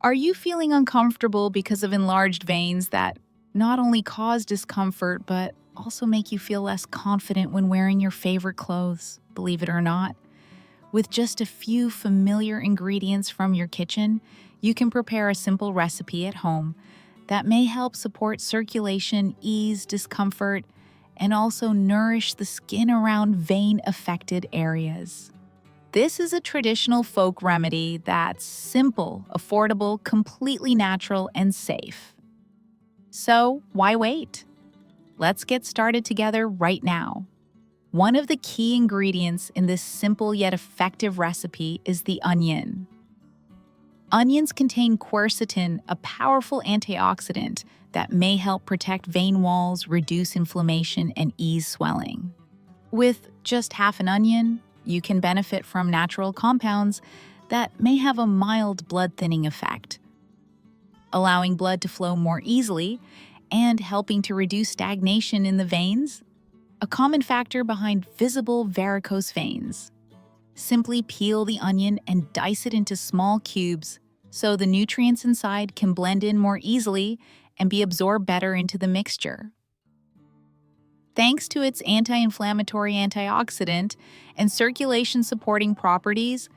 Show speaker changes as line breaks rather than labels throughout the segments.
Are you feeling uncomfortable because of enlarged veins that not only cause discomfort, but also make you feel less confident when wearing your favorite clothes, believe it or not? With just a few familiar ingredients from your kitchen, you can prepare a simple recipe at home that may help support circulation, ease discomfort, and also nourish the skin around vein-affected areas. This is a traditional folk remedy that's simple, affordable, completely natural, and safe. So, why wait? Let's get started together right now. One of the key ingredients in this simple yet effective recipe is the onion. Onions contain quercetin, a powerful antioxidant that may help protect vein walls, reduce inflammation, and ease swelling. With just half an onion, you can benefit from natural compounds that may have a mild blood thinning effect, allowing blood to flow more easily and helping to reduce stagnation in the veins, a common factor behind visible varicose veins. Simply peel the onion and dice it into small cubes so the nutrients inside can blend in more easily and be absorbed better into the mixture. Thanks to its anti-inflammatory antioxidant and circulation-supporting properties,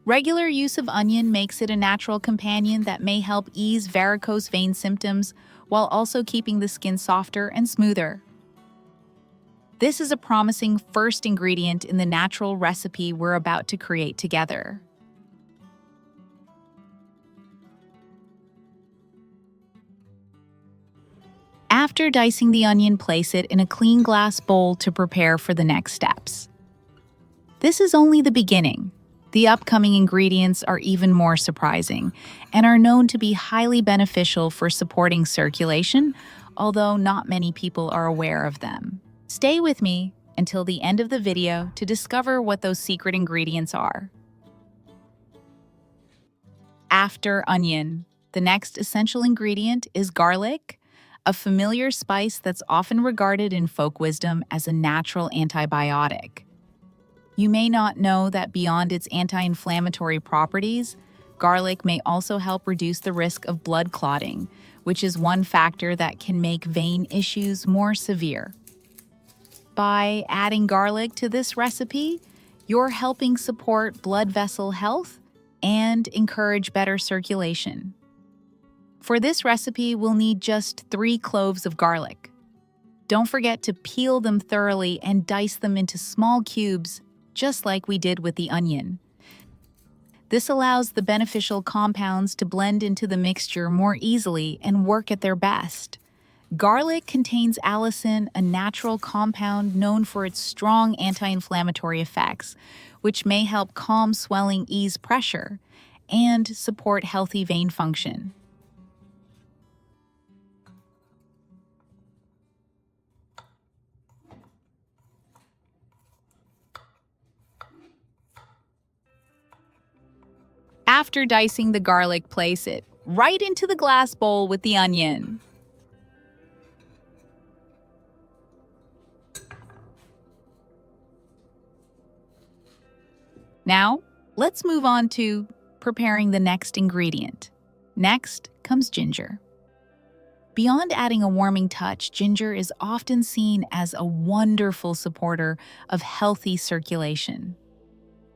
regular use of onion makes it a natural companion that may help ease varicose vein symptoms while also keeping the skin softer and smoother. This is a promising first ingredient in the natural recipe we're about to create together. After dicing the onion, place it in a clean glass bowl to prepare for the next steps. This is only the beginning. The upcoming ingredients are even more surprising and are known to be highly beneficial for supporting circulation, although not many people are aware of them. Stay with me until the end of the video to discover what those secret ingredients are. After onion, the next essential ingredient is garlic, a familiar spice that's often regarded in folk wisdom as a natural antibiotic. You may not know that beyond its anti-inflammatory properties, garlic may also help reduce the risk of blood clotting, which is one factor that can make vein issues more severe. By adding garlic to this recipe, you're helping support blood vessel health and encourage better circulation. For this recipe, we'll need just 3 cloves of garlic. Don't forget to peel them thoroughly and dice them into small cubes, just like we did with the onion. This allows the beneficial compounds to blend into the mixture more easily and work at their best. Garlic contains allicin, a natural compound known for its strong anti-inflammatory effects, which may help calm swelling, ease pressure, and support healthy vein function. After dicing the garlic, place it right into the glass bowl with the onion. Now, let's move on to preparing the next ingredient. Next comes ginger. Beyond adding a warming touch, ginger is often seen as a wonderful supporter of healthy circulation.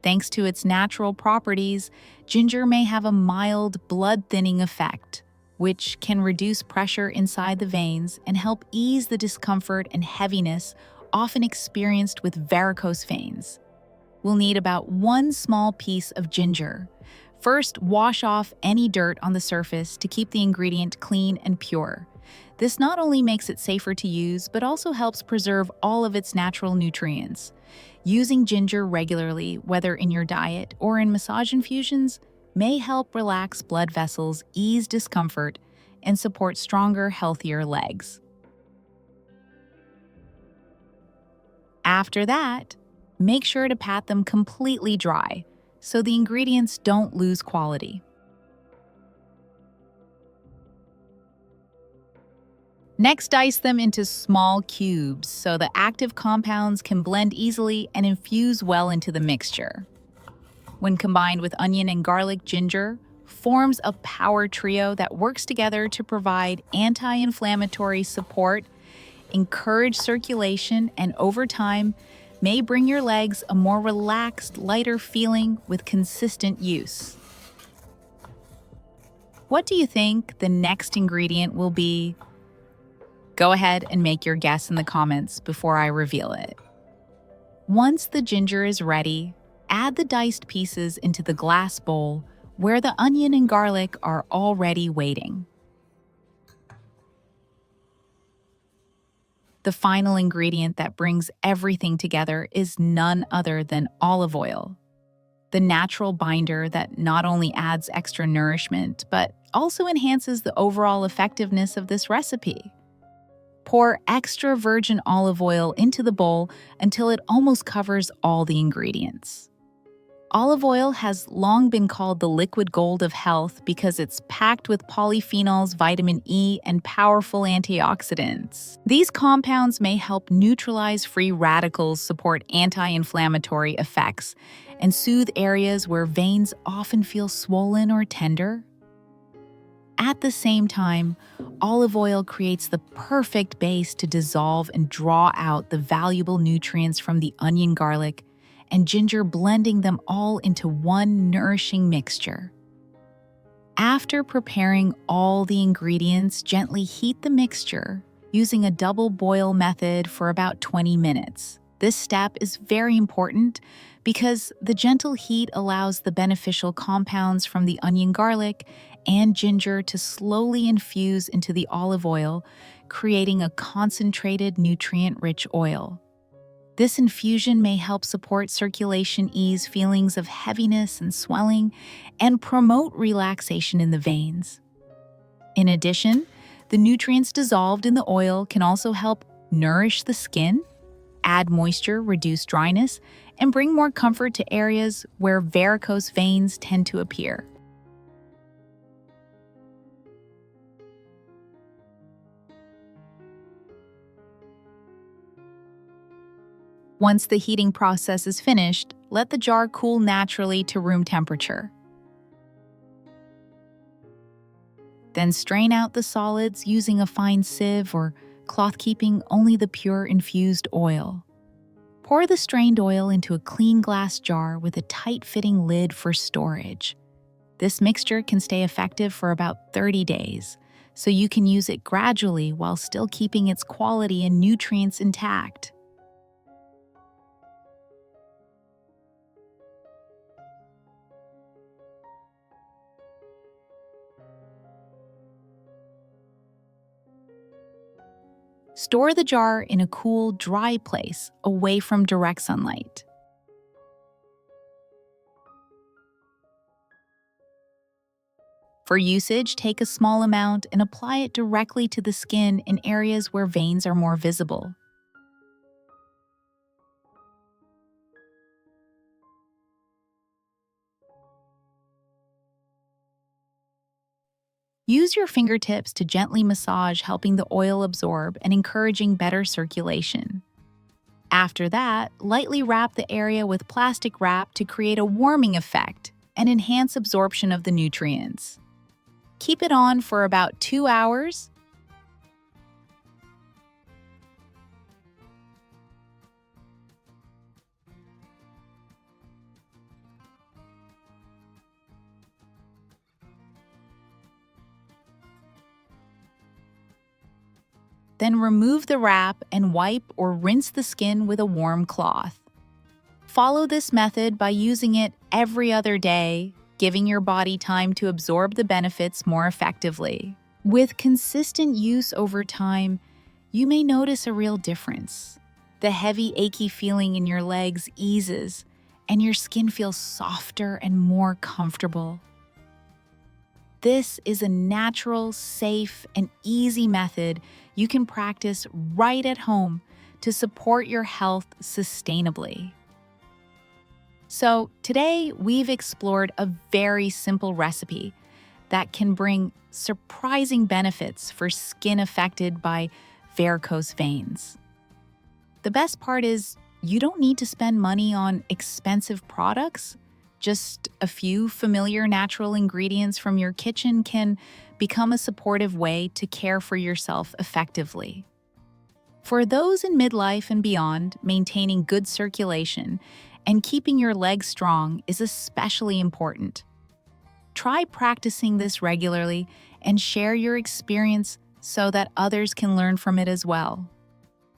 Thanks to its natural properties, ginger may have a mild blood-thinning effect, which can reduce pressure inside the veins and help ease the discomfort and heaviness often experienced with varicose veins. We'll need about 1 small piece of ginger. First, wash off any dirt on the surface to keep the ingredient clean and pure. This not only makes it safer to use, but also helps preserve all of its natural nutrients. Using ginger regularly, whether in your diet or in massage infusions, may help relax blood vessels, ease discomfort, and support stronger, healthier legs. After that, make sure to pat them completely dry so the ingredients don't lose quality. Next, dice them into small cubes so the active compounds can blend easily and infuse well into the mixture. When combined with onion and garlic ginger, forms a power trio that works together to provide anti-inflammatory support, encourage circulation, and over time, may bring your legs a more relaxed, lighter feeling with consistent use. What do you think the next ingredient will be? Go ahead and make your guess in the comments before I reveal it. Once the ginger is ready, add the diced pieces into the glass bowl where the onion and garlic are already waiting. The final ingredient that brings everything together is none other than olive oil, the natural binder that not only adds extra nourishment, but also enhances the overall effectiveness of this recipe. Pour extra virgin olive oil into the bowl until it almost covers all the ingredients. Olive oil has long been called the liquid gold of health because it's packed with polyphenols, vitamin E, and powerful antioxidants. These compounds may help neutralize free radicals, support anti-inflammatory effects, and soothe areas where veins often feel swollen or tender. At the same time, olive oil creates the perfect base to dissolve and draw out the valuable nutrients from the onion, garlic, and ginger, blending them all into one nourishing mixture. After preparing all the ingredients, gently heat the mixture using a double boil method for about 20 minutes. This step is very important because the gentle heat allows the beneficial compounds from the onion, garlic, and ginger to slowly infuse into the olive oil, creating a concentrated, nutrient-rich oil. This infusion may help support circulation, ease feelings of heaviness and swelling, and promote relaxation in the veins. In addition, the nutrients dissolved in the oil can also help nourish the skin, add moisture, reduce dryness, and bring more comfort to areas where varicose veins tend to appear. Once the heating process is finished, let the jar cool naturally to room temperature. Then strain out the solids using a fine sieve or cloth, keeping only the pure infused oil. Pour the strained oil into a clean glass jar with a tight-fitting lid for storage. This mixture can stay effective for about 30 days, so you can use it gradually while still keeping its quality and nutrients intact. Store the jar in a cool, dry place away from direct sunlight. For usage, take a small amount and apply it directly to the skin in areas where veins are more visible. Use your fingertips to gently massage, helping the oil absorb and encouraging better circulation. After that, lightly wrap the area with plastic wrap to create a warming effect and enhance absorption of the nutrients. Keep it on for about 2 hours. Then remove the wrap and wipe or rinse the skin with a warm cloth. Follow this method by using it every other day, giving your body time to absorb the benefits more effectively. With consistent use over time, you may notice a real difference. The heavy, achy feeling in your legs eases, and your skin feels softer and more comfortable. This is a natural, safe, and easy method you can practice right at home to support your health sustainably. So today, we've explored a very simple recipe that can bring surprising benefits for skin affected by varicose veins. The best part is you don't need to spend money on expensive products. Just a few familiar natural ingredients from your kitchen can become a supportive way to care for yourself effectively. For those in midlife and beyond, maintaining good circulation and keeping your legs strong is especially important. Try practicing this regularly and share your experience so that others can learn from it as well.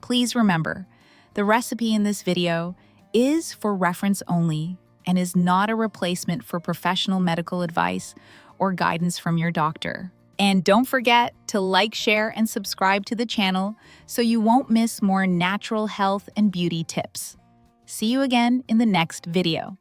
Please remember, the recipe in this video is for reference only and is not a replacement for professional medical advice or guidance from your doctor. And don't forget to like, share, and subscribe to the channel so you won't miss more natural health and beauty tips. See you again in the next video.